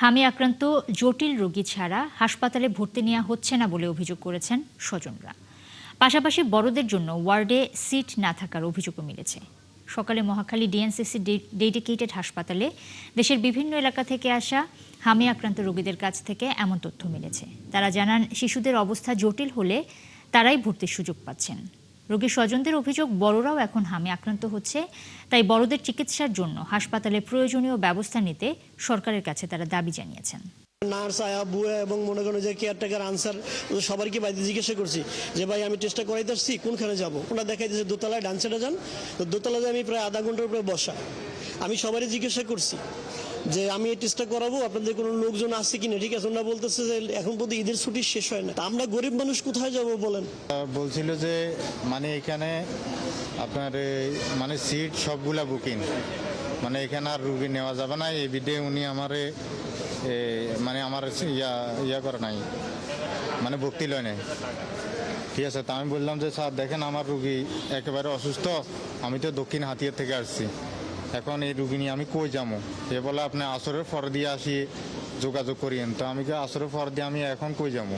হামি আক্রান্ত জটিল রোগী ছাড়া হাসপাতালে ভর্তি নেওয়া হচ্ছে না বলে অভিযোগ করেছেন স্বজনরা। পাশাপাশি বড়দের জন্য ওয়ার্ডে সিট না থাকার অভিযোগও মিলেছে। সকালে মহাখালী ডিএনসিসি ডেডিকেটেড হাসপাতালে দেশের বিভিন্ন এলাকা থেকে আসা হামি আক্রান্ত রোগীদের কাছ থেকে এমন তথ্য মিলেছে। তারা জানান, শিশুদের অবস্থা জটিল হলে তারাই ভর্তির সুযোগ পাচ্ছেন। রোগীর স্বজনদের অভিযোগ, বড়রাও এখন হামি আক্রান্ত হচ্ছে, তাই বড়দের চিকিৎসার জন্য হাসপাতালে প্রয়োজনীয় ব্যবস্থা নিতে সরকারের কাছে তারা দাবি জানিয়েছেন। নার্স আয়া বুয়া এবং মনে করেন যে কেয়ারটেকার আনসার সবাইকে বাড়িতে জিজ্ঞাসা করছি যে ভাই আমি টেস্টটা করাইতে আসছি, কোনখানে যাবো? ওরা দেখাই দিয়েছে দোতলায়, ডান সাইডে যান। তো দোতলাতে আমি প্রায় আধা ঘন্টার উপরে বসা। আমি সবারই জিজ্ঞাসা করছি যে আমি এই টেস্টটা করাবো, আপনাদের কোনো লোকজন আছে কিনা। ঠিক আছে, ওরা বলতেছে যে এখন পর্যন্ত ঈদের ছুটি শেষ হয় না। আমরা গরিব মানুষ কোথায় যাব বলেন? বলছিল যে মানে এখানে আপনার মানে সিট সবগুলা বুকিং, মানে এখানে আর রুগী নেওয়া যাবে না। এই বিধে উনি আমারে মানে আমার ইয়া করে নাই, মানে ভর্তি লয় নাই। ঠিক আছে, তা আমি বললাম যে স্যার দেখেন আমার রুগী একেবারে অসুস্থ, আমি তো দক্ষিণ হাতিয়ার থেকে আসছি, এখন এই রুগী নিয়ে আমি কই যাবো? এ বলে আপনি আসরের পর দিয়ে আসি যোগাযোগ করিয়েন। তো আমি আসরের পর দিয়ে আমি এখন কই যাবো?